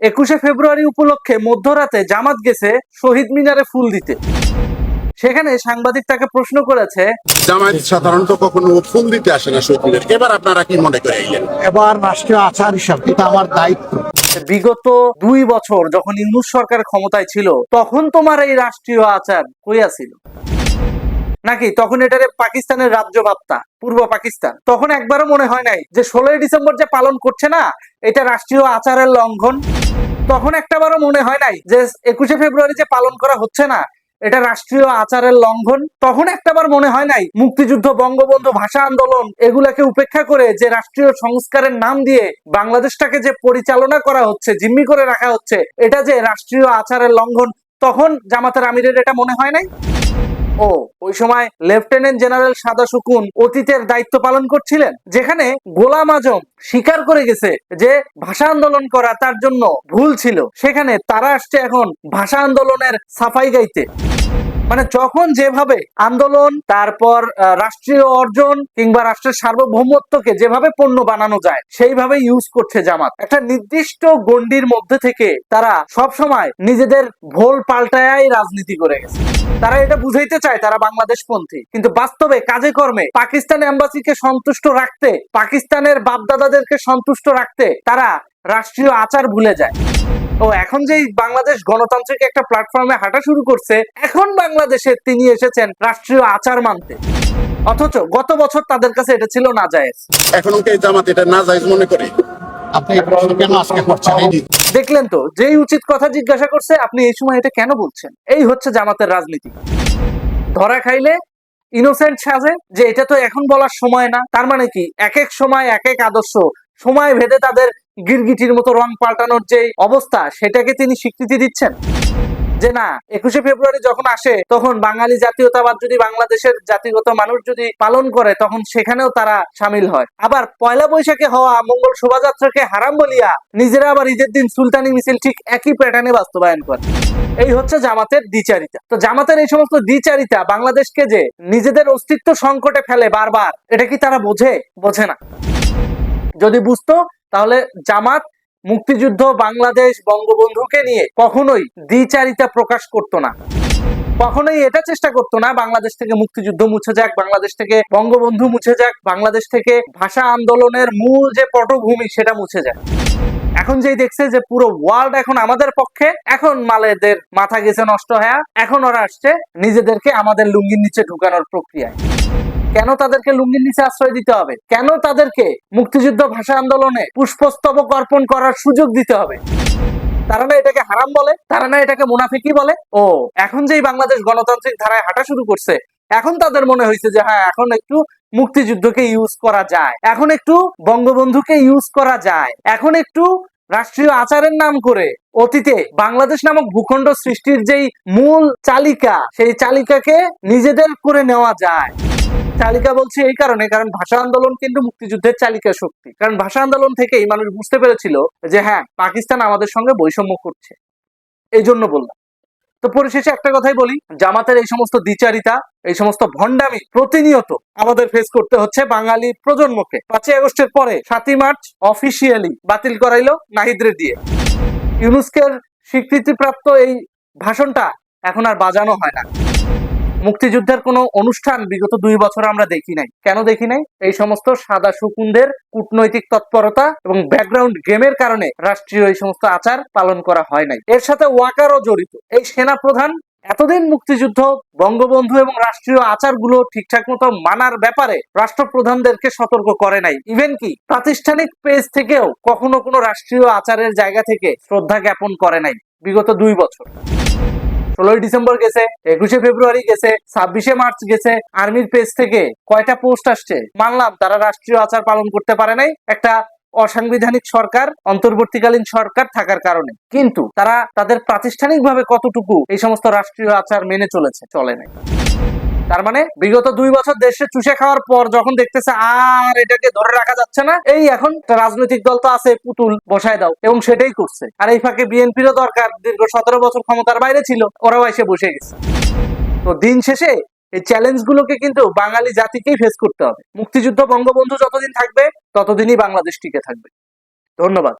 21শে ফেব্রুয়ারি উপলক্ষে মধ্যরাতে জামাত গেছে শহীদ মিনারে ফুল দিতে। সেখানে সাংবাদিক তাকে প্রশ্ন করেছে, জামায়াত সাধারণত কখনো ফুল দিতে আসে না শহীদ মিনারে, এবার আপনারা কি মনে করে এলেন? এবার রাষ্ট্রীয় আচার হিসাবে এটা আমার দায়িত্ব। বিগত 2 বছর যখন ইউনূস সরকার ক্ষমতায় ছিল তখন তোমার এই রাষ্ট্রীয় আচার কইয়া ছিল নাকি? তখন এটারে পাকিস্তানের রাজ্য ভাবতা, পূর্ব পাকিস্তান। তখন একবারও মনে হয় নাই যে 16ই ডিসেম্বর যে পালন করছে না এটা রাষ্ট্রীয় আচারের লঙ্ঘন? তখন একটাবারও মনে হয় নাই যে 21শে ফেব্রুয়ারি যে পালন করা হচ্ছে না এটা রাষ্ট্রীয় আচারের লঙ্ঘন? তখন একটাবার মনে হয় নাই মুক্তিযুদ্ধ, বঙ্গবন্ধু, ভাষা আন্দোলন এগুলাকে উপেক্ষা করে যে রাষ্ট্রীয় সংস্কারের নাম দিয়ে বাংলাদেশটাকে যে পরিচালনা করা হচ্ছে, জিম্মি করে রাখা হচ্ছে, এটা যে রাষ্ট্রীয় আচারের লঙ্ঘন? তখন জামাতের আমিরের এটা মনে হয় নাই? ও ওই সময় লেফটেন্যান্ট জেনারেল সাদা সুকুন অতীতের দায়িত্ব পালন করছিলেন, যেখানে গোলাম আজম স্বীকার করে গেছে যে ভাষা আন্দোলন করা তার জন্য ভুল ছিল। সেখানে তারা আসছে এখন ভাষা আন্দোলনের সাফাই গাইতে। মানে যখন যেভাবে আন্দোলন, তারপর রাষ্ট্রীয় অর্জন কিংবা রাষ্ট্রের সার্বভৌমত্বকে যেভাবে পণ্য বানানো যায় সেইভাবে ইউজ করছে জামাত। একটা নির্দিষ্ট গণ্ডির মধ্যে থেকে তারা সব সময় নিজেদের ভোল পাল্টায় রাজনীতি করে গেছে। তারা এটা বুঝাইতে চায় তারা বাংলাদেশ পন্থী, কিন্তু বাস্তবে কাজে কর্মে পাকিস্তান এম্বাসিকে সন্তুষ্ট রাখতে, পাকিস্তানের বাপদাদাদেরকে সন্তুষ্ট রাখতে তারা রাষ্ট্রীয় আচার ভুলে যায়। ও এখন যেই বাংলাদেশ গণতান্ত্রিক একটা প্ল্যাটফর্মে হাঁটা শুরু করছে, এখন বাংলাদেশে তিনি এসেছেন রাষ্ট্রীয় আচার মানতে, অথচ গত বছর তাদের কাছে এটা ছিল নাজায়েজ। এখনো কি জামাত এটা নাজায়েজ মনে করে? আপনি এই প্রশ্ন কেন আজকে করছেন? দেখলেন তো, যেই উচিত কথা জিজ্ঞাসা করছে আপনি এই সময় এটা কেন বলছেন? এই হচ্ছে জামাতের রাজনীতি। ধরা খাইলে ইনোসেন্ট সাজে যে এটা তো এখন বলার সময় না। তার মানে কি এক এক সময় এক এক আদর্শ, সময় ভেদে তাদের গিরগিটির মতো রং পাল্টানোর যে অবস্থা সেটাকে তিনি স্বীকৃতি দিচ্ছেন যে না, 21শে ফেব্রুয়ারি যখন আসে তখন বাঙালি জাতীয়তাবাদ যদি বাংলাদেশের জাতিগত মানুষ যদি পালন করে তখন সেখানেও তারা সামিল হয়। আবার পয়লা বৈশাখে হওয়া মঙ্গল শোভাযাত্রাকে হারাম বলিয়া নিজেরা আবার ঈদের দিন সুলতানি মিছিল ঠিক একই প্যাটার্নে বাস্তবায়ন করে। এই হচ্ছে জামাতের দ্বিচারিতা। তো জামাতের এই সমস্ত দ্বিচারিতা বাংলাদেশকে যে নিজেদের অস্তিত্ব সংকটে ফেলে বারবার, এটা কি তারা বোঝে? বোঝে না। যদি বুঝতো তাহলে জামাত মুক্তিযুদ্ধ, বাংলাদেশ, বঙ্গবন্ধুকে নিয়ে কখনোই দ্বিচারিতা প্রকাশ করতো না, কখনোই এটা চেষ্টা করতো না বাংলাদেশ থেকে মুক্তিযুদ্ধ মুছে যাক, বাংলাদেশ থেকে বঙ্গবন্ধু মুছে যাক, বাংলাদেশ থেকে ভাষা আন্দোলনের মূল যে পটভূমি সেটা মুছে যাক। এখন যেই দেখছে যে পুরো ওয়ার্ল্ড এখন আমাদের পক্ষে, এখন মালেদের মাথা গেছে নষ্ট হয়ে, এখন ওরা আসছে নিজেদেরকে আমাদের লুঙ্গির নিচে ঢুকানোর প্রক্রিয়ায়। কেন তাদেরকে লুঙ্গির নিচে আশ্রয় দিতে হবে? কেন তাদেরকে মুক্তিযুদ্ধ, ভাষা আন্দোলনে পুষ্পস্তবক অর্পণ করার সুযোগ দিতে হবে? তারা না এটাকে হারাম বলে? তারা না এটাকে মুনাফিকি বলে? ও এখন যেই বাংলাদেশ গণতান্ত্রিক ধারায় হাঁটা শুরু করছে, এখন তাদের মনে হয়েছে যে হ্যাঁ, এখন একটু মুক্তিযুদ্ধকে ইউজ করা যায়, এখন একটু বঙ্গবন্ধুকে ইউজ করা যায়, এখন একটু রাষ্ট্রীয় আচারের নাম করে অতীতে বাংলাদেশ নামক ভূখণ্ড সৃষ্টির যেই মূল চালিকা, সেই চালিকাকে নিজেদের করে নেওয়া যায়। চালিকা বলছি এই কারণে, কারণ ভাষা আন্দোলন কিন্তু মুক্তিযুদ্ধের চালিকা শক্তি। কারণ ভাষা আন্দোলন থেকেই মানুষ বুঝতে পেরেছিল যে হ্যাঁ, পাকিস্তান আমাদের সঙ্গে বৈষম্য করছে, এই জন্য বললাম। তো পরিশেষে একটা কথাই বলি, জামাতের এই সমস্ত দ্বিচারিতা, এই সমস্ত ভণ্ডামি প্রতিনিয়ত আমাদের ফেস করতে হচ্ছে বাঙালি প্রজন্মকে। 5ই আগস্টের পরে 7ই মার্চ অফিসিয়ালি বাতিল করাইলো নাহিদরে দিয়ে। ইউনেস্কোর স্বীকৃতিপ্রাপ্ত এই ভাষণটা এখন আর বাজানো হয় না। মুক্তিযুদ্ধের কোনো অনুষ্ঠান বিগত 2 বছর আমরা দেখি নাই। কেন দেখি নাই? এই সমস্ত সাদা শকুনদের কূটনৈতিক তৎপরতা এবং ব্যাকগ্রাউন্ড গেমের কারণে রাষ্ট্রীয় এই সমস্ত আচার পালন করা হয় নাই। এর সাথে ওয়াকারও জড়িত। এই সেনা প্রধান এতদিন মুক্তিযুদ্ধ, বঙ্গবন্ধু এবং রাষ্ট্রীয় আচারগুলো ঠিকঠাক মতো মানার ব্যাপারে রাষ্ট্রপ্রধানদেরকে সতর্ক করে নাই। ইভেন কি প্রাতিষ্ঠানিক পেজ থেকেও কখনো কোনো রাষ্ট্রীয় আচারের জায়গা থেকে শ্রদ্ধা জ্ঞাপন করে নাই বিগত 2 বছর। 16ই ডিসেম্বর গেছে, 21শে ফেব্রুয়ারি গেছে, 26শে মার্চ গেছে, আর্মির পেজ থেকে কয়টা পোস্ট আসছে? মানলাম তারা রাষ্ট্রীয় আচার পালন করতে পারে নাই একটা অসাংবিধানিক সরকার, অন্তর্বর্তীকালীন সরকার থাকার কারণে, কিন্তু তারা তাদের প্রাতিষ্ঠানিকভাবে কতটুকু এই সমস্ত রাষ্ট্রীয় আচার মেনে চলেছে? চলে নাই। তার মানে বিগত 2 বছর দেশে চুষে খাওয়ার পর যখন দেখতেছে আর এটাকে ধরে রাখা যাচ্ছে না, এই এখন রাজনৈতিক দল তো আছে, পুতুল বসায় দাও, এবং সেটাই করছে। আর এই ফাঁকে বিএনপিরও দরকার, দীর্ঘ 17 বছর ক্ষমতার বাইরে ছিল, ওরাও এসে বসে গেছে। তো দিন শেষে এই চ্যালেঞ্জ গুলোকে কিন্তু বাঙালি জাতিকেই ফেস করতে হবে। মুক্তিযুদ্ধ, বঙ্গবন্ধু যতদিন থাকবে ততদিনই বাংলাদেশ টিকে থাকবে। ধন্যবাদ।